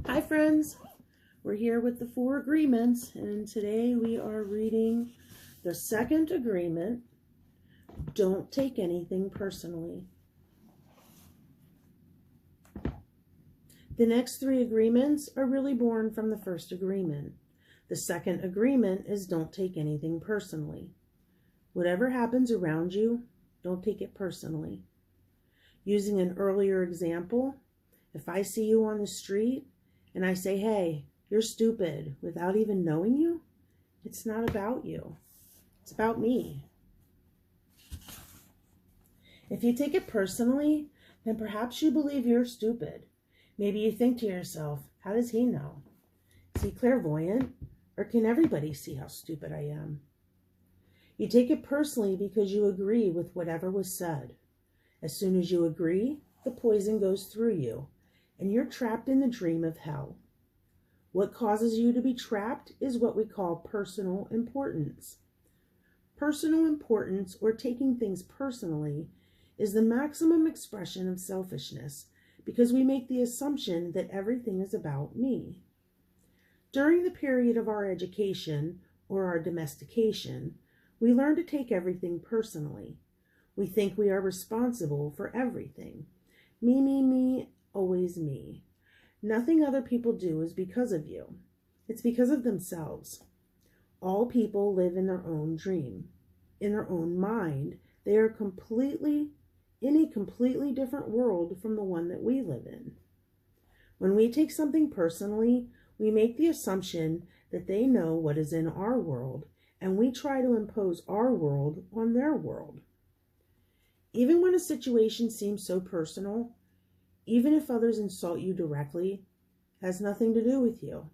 Hi friends, we're here with the 4 agreements, and today we are reading the second agreement, don't take anything personally. The next 3 agreements are really born from the first agreement. The second agreement is don't take anything personally. Whatever happens around you, don't take it personally. Using an earlier example, if I see you on the street and I say, hey, you're stupid, without even knowing you, it's not about you. It's about me. If you take it personally, then perhaps you believe you're stupid. Maybe you think to yourself, how does he know? Is he clairvoyant? Or can everybody see how stupid I am? You take it personally because you agree with whatever was said. As soon as you agree, the poison goes through you, and you're trapped in the dream of hell. What causes you to be trapped is what we call personal importance. Personal importance, or taking things personally, is the maximum expression of selfishness because we make the assumption that everything is about me. During the period of our education or our domestication, we learn to take everything personally. We think we are responsible for everything. Me, always me. Nothing other people do is because of you. It's because of themselves. All people live in their own dream. In their own mind, they are in a completely different world from the one that we live in. When we take something personally, we make the assumption that they know what is in our world, and we try to impose our world on their world. Even when a situation seems so personal, even if others insult you directly, has nothing to do with you.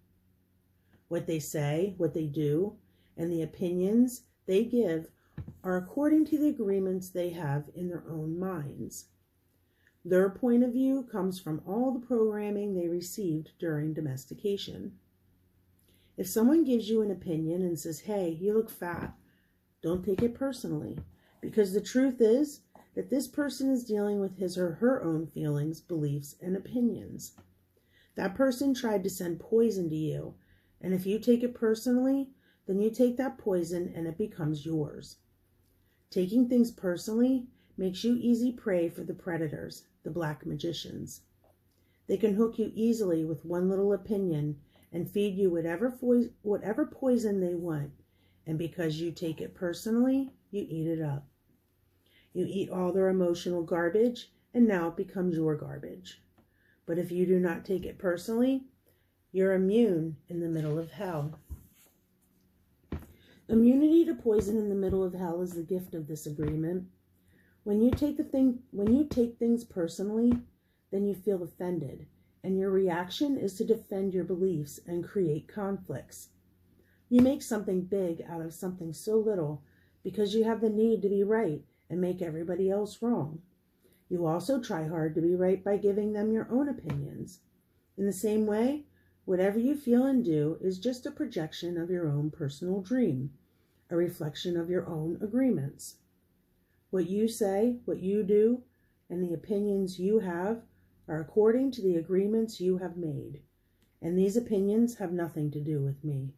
What they say, what they do, and the opinions they give are according to the agreements they have in their own minds. Their point of view comes from all the programming they received during domestication. If someone gives you an opinion and says, hey, you look fat, don't take it personally, because the truth is that this person is dealing with his or her own feelings, beliefs, and opinions. That person tried to send poison to you, and if you take it personally, then you take that poison and it becomes yours. Taking things personally makes you easy prey for the predators, the black magicians. They can hook you easily with one little opinion and feed you whatever poison they want, and because you take it personally, you eat it up. You eat all their emotional garbage, and now it becomes your garbage. But if you do not take it personally, you're immune in the middle of hell. Immunity to poison in the middle of hell is the gift of this agreement. When you take things personally, then you feel offended, and your reaction is to defend your beliefs and create conflicts. You make something big out of something so little because you have the need to be right and make everybody else wrong. You also try hard to be right by giving them your own opinions. In the same way, whatever you feel and do is just a projection of your own personal dream, a reflection of your own agreements. What you say, what you do, and the opinions you have are according to the agreements you have made, and these opinions have nothing to do with me.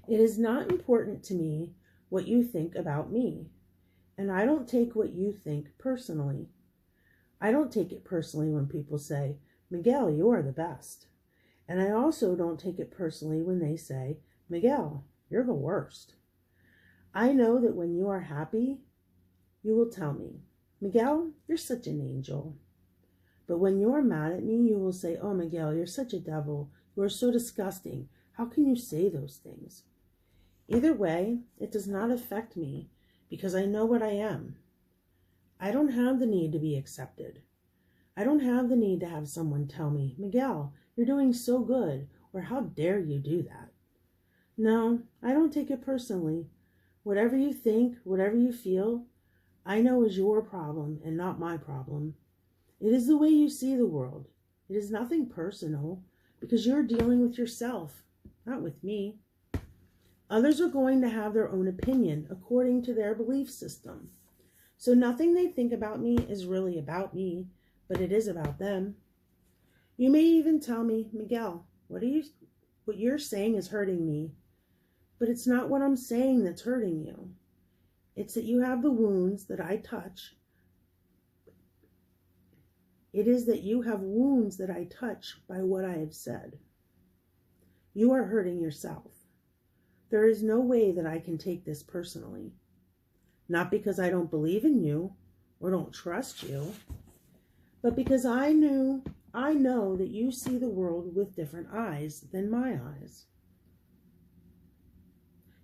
It is not important to me what you think about me, and I don't take what you think personally. I don't take it personally when people say, Miguel, you are the best. And I also don't take it personally when they say, Miguel, you're the worst. I know that when you are happy, you will tell me, Miguel, you're such an angel. But when you are mad at me, you will say, oh, Miguel, you're such a devil. You are so disgusting. How can you say those things? Either way, it does not affect me because I know what I am. I don't have the need to be accepted. I don't have the need to have someone tell me, Miguel, you're doing so good, or how dare you do that? No, I don't take it personally. Whatever you think, whatever you feel, I know is your problem and not my problem. It is the way you see the world. It is nothing personal because you're dealing with yourself, not with me. Others are going to have their own opinion according to their belief system. So nothing they think about me is really about me, but it is about them. You may even tell me, Miguel, what you're saying is hurting me. But it's not what I'm saying that's hurting you. It's that you have the wounds that I touch. It is that you have wounds that I touch by what I have said. You are hurting yourself. There is no way that I can take this personally. Not because I don't believe in you or don't trust you, but because I know that you see the world with different eyes than my eyes.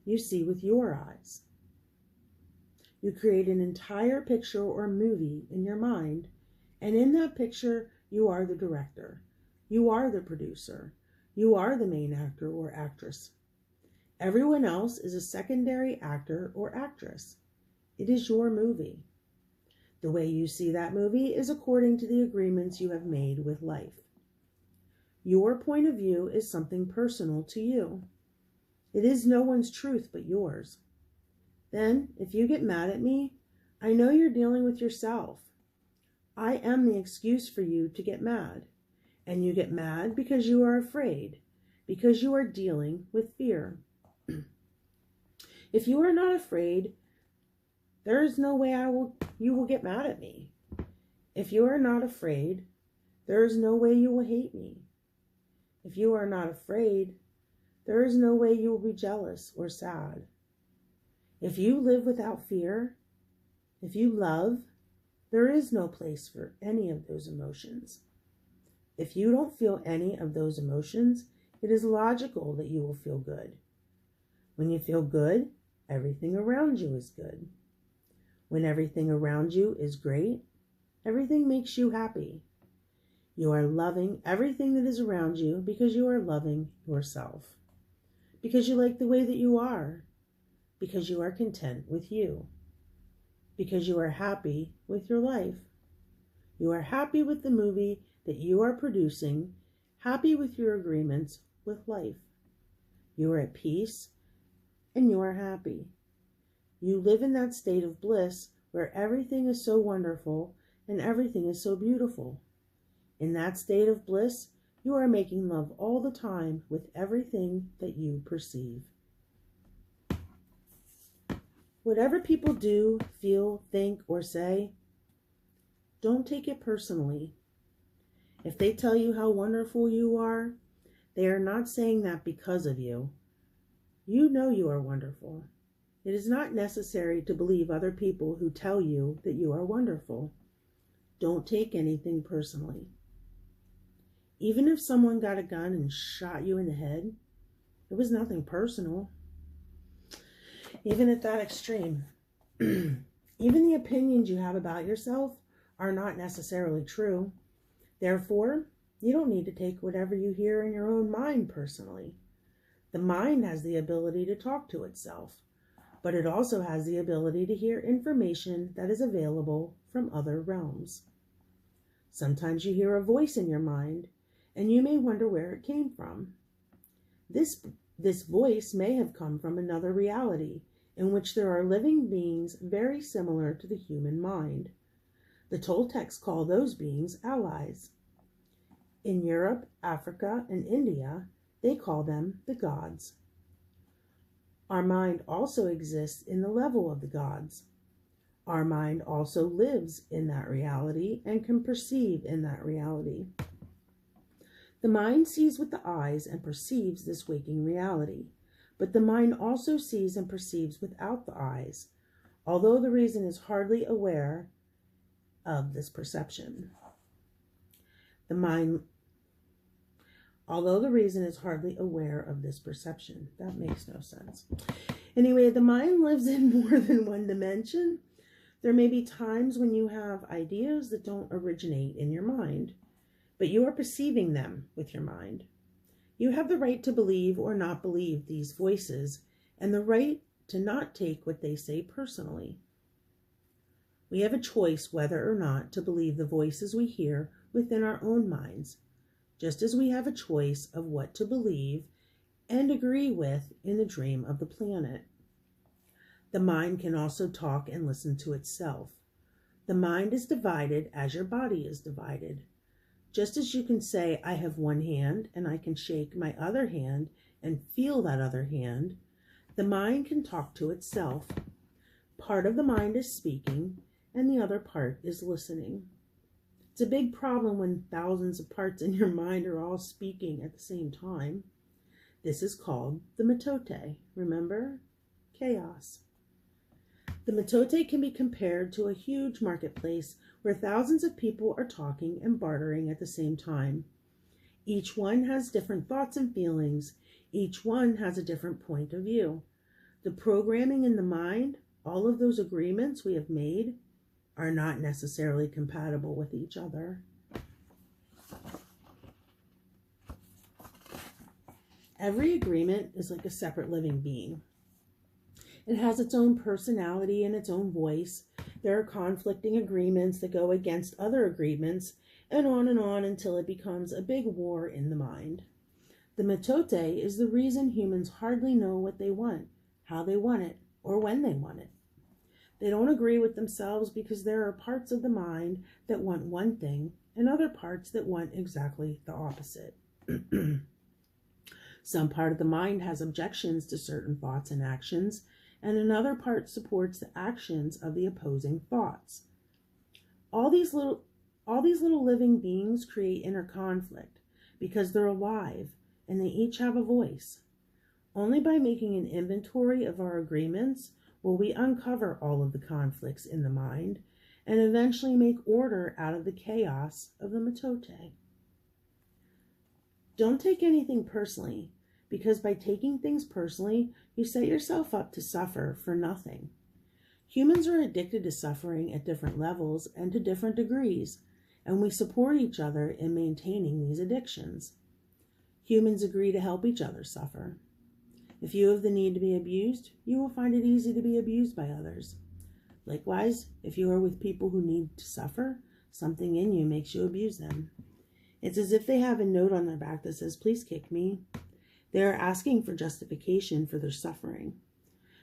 You see with your eyes. You create an entire picture or movie in your mind, and in that picture, you are the director. You are the producer. You are the main actor or actress. Everyone else is a secondary actor or actress. It is your movie. The way you see that movie is according to the agreements you have made with life. Your point of view is something personal to you. It is no one's truth but yours. Then, if you get mad at me, I know you're dealing with yourself. I am the excuse for you to get mad. And you get mad because you are afraid, because you are dealing with fear. If you are not afraid, there is no way you will get mad at me. If you are not afraid, there is no way you will hate me. If you are not afraid, there is no way you will be jealous or sad. If you live without fear, if you love, there is no place for any of those emotions. If you don't feel any of those emotions, it is logical that you will feel good. When you feel good, everything around you is good. When everything around you is great, everything makes you happy. You are loving everything that is around you because you are loving yourself. Because you like the way that you are. Because you are content with you. Because you are happy with your life. You are happy with the movie that you are producing, happy with your agreements with life. You are at peace and you are happy. You live in that state of bliss where everything is so wonderful and everything is so beautiful. In that state of bliss, you are making love all the time with everything that you perceive. Whatever people do, feel, think, or say, don't take it personally. If they tell you how wonderful you are, they are not saying that because of you. You know you are wonderful. It is not necessary to believe other people who tell you that you are wonderful. Don't take anything personally. Even if someone got a gun and shot you in the head, it was nothing personal. Even at that extreme. Even the opinions you have about yourself are not necessarily true. Therefore, you don't need to take whatever you hear in your own mind personally. The mind has the ability to talk to itself, but it also has the ability to hear information that is available from other realms. Sometimes you hear a voice in your mind, and you may wonder where it came from. This voice may have come from another reality in which there are living beings very similar to the human mind. The Toltecs call those beings allies. In Europe, Africa, and India, they call them the gods. Our mind also exists in the level of the gods. Our mind also lives in that reality and can perceive in that reality. The mind sees with the eyes and perceives this waking reality, but the mind also sees and perceives without the eyes, although the reason is hardly aware of this perception. Although the reason is hardly aware of this perception. That makes no sense. Anyway, the mind lives in more than one dimension. There may be times when you have ideas that don't originate in your mind, but you are perceiving them with your mind. You have the right to believe or not believe these voices, and the right to not take what they say personally. We have a choice whether or not to believe the voices we hear within our own minds, just as we have a choice of what to believe and agree with in the dream of the planet. The mind can also talk and listen to itself. The mind is divided as your body is divided. Just as you can say, I have one hand and I can shake my other hand and feel that other hand, the mind can talk to itself. Part of the mind is speaking and the other part is listening. It's a big problem when thousands of parts in your mind are all speaking at the same time. This is called the mitote. Remember? Chaos. The mitote can be compared to a huge marketplace where thousands of people are talking and bartering at the same time. Each one has different thoughts and feelings. Each one has a different point of view. The programming in the mind, all of those agreements we have made, are not necessarily compatible with each other. Every agreement is like a separate living being. It has its own personality and its own voice. There are conflicting agreements that go against other agreements, and on until it becomes a big war in the mind. The mitote is the reason humans hardly know what they want, how they want it, or when they want it. They don't agree with themselves because there are parts of the mind that want one thing and other parts that want exactly the opposite. Some part of the mind has objections to certain thoughts and actions, and another part supports the actions of the opposing thoughts. All these little living beings create inner conflict because they're alive and they each have a voice. Only by making an inventory of our agreements will we uncover all of the conflicts in the mind and eventually make order out of the chaos of the mitote. Don't take anything personally, because by taking things personally, you set yourself up to suffer for nothing. Humans are addicted to suffering at different levels and to different degrees, and we support each other in maintaining these addictions. Humans agree to help each other suffer. If you have the need to be abused, you will find it easy to be abused by others. Likewise, if you are with people who need to suffer, something in you makes you abuse them. It's as if they have a note on their back that says, "Please kick me." They are asking for justification for their suffering.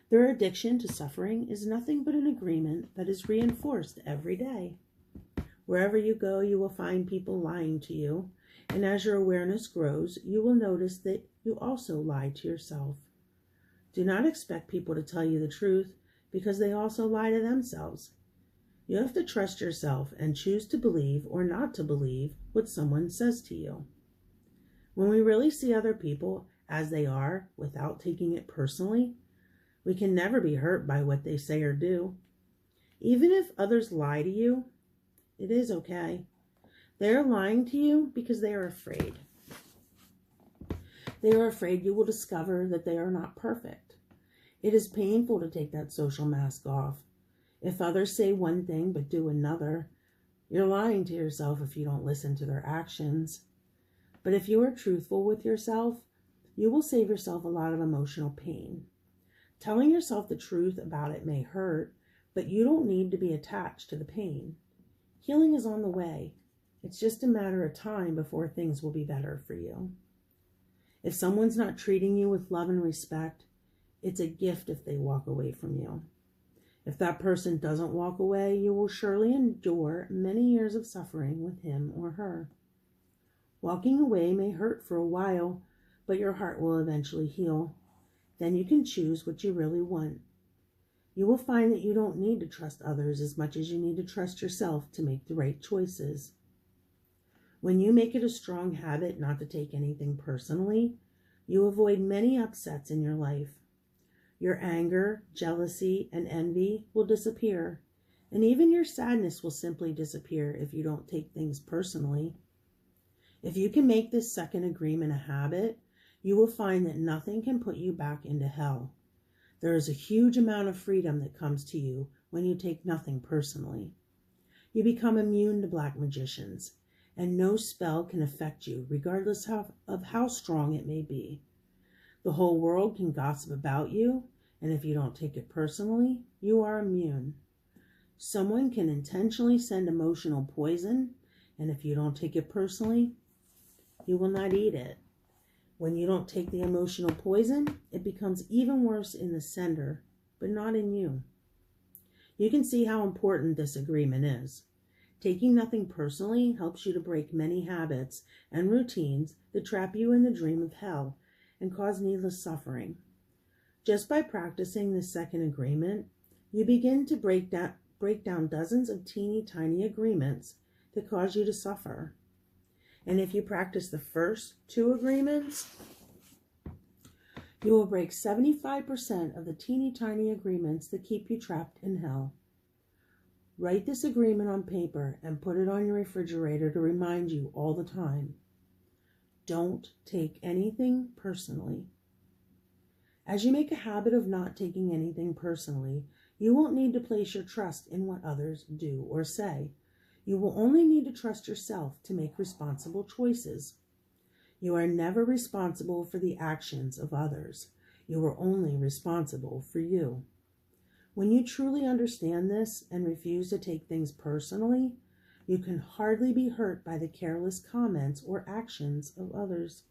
Their addiction to suffering is nothing but an agreement that is reinforced every day. Wherever you go, you will find people lying to you, and as your awareness grows, you will notice that you also lie to yourself. Do not expect people to tell you the truth, because they also lie to themselves. You have to trust yourself and choose to believe or not to believe what someone says to you. When we really see other people as they are without taking it personally, we can never be hurt by what they say or do. Even if others lie to you, it is okay. They are lying to you because they are afraid. They are afraid you will discover that they are not perfect. It is painful to take that social mask off. If others say one thing but do another, you're lying to yourself if you don't listen to their actions. But if you are truthful with yourself, you will save yourself a lot of emotional pain. Telling yourself the truth about it may hurt, but you don't need to be attached to the pain. Healing is on the way. It's just a matter of time before things will be better for you. If someone's not treating you with love and respect, it's a gift if they walk away from you. If that person doesn't walk away, you will surely endure many years of suffering with him or her. Walking away may hurt for a while, but your heart will eventually heal. Then you can choose what you really want. You will find that you don't need to trust others as much as you need to trust yourself to make the right choices. When you make it a strong habit not to take anything personally, you avoid many upsets in your life. Your anger, jealousy, and envy will disappear, and even your sadness will simply disappear if you don't take things personally. If you can make this second agreement a habit, you will find that nothing can put you back into hell. There is a huge amount of freedom that comes to you when you take nothing personally. You become immune to black magicians, and no spell can affect you, regardless of how strong it may be. The whole world can gossip about you, and if you don't take it personally, you are immune. Someone can intentionally send emotional poison, and if you don't take it personally, you will not eat it. When you don't take the emotional poison, it becomes even worse in the sender, but not in you. You can see how important this agreement is. Taking nothing personally helps you to break many habits and routines that trap you in the dream of hell and cause needless suffering. Just by practicing this second agreement, you begin to break down dozens of teeny tiny agreements that cause you to suffer. And if you practice the first two agreements, you will break 75% of the teeny tiny agreements that keep you trapped in hell. Write this agreement on paper and put it on your refrigerator to remind you all the time. Don't take anything personally. As you make a habit of not taking anything personally, you won't need to place your trust in what others do or say. You will only need to trust yourself to make responsible choices. You are never responsible for the actions of others. You are only responsible for you. When you truly understand this and refuse to take things personally, you can hardly be hurt by the careless comments or actions of others.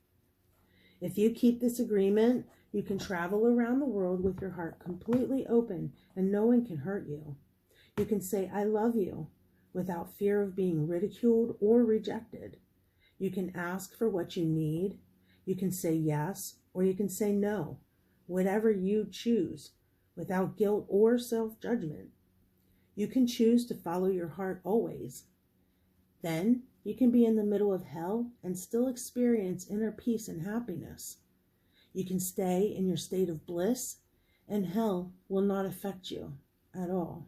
If you keep this agreement, you can travel around the world with your heart completely open and no one can hurt you. You can say, "I love you," without fear of being ridiculed or rejected. You can ask for what you need. You can say yes or you can say no, whatever you choose, without guilt or self-judgment. You can choose to follow your heart always. Then you can be in the middle of hell and still experience inner peace and happiness. You can stay in your state of bliss and hell will not affect you at all.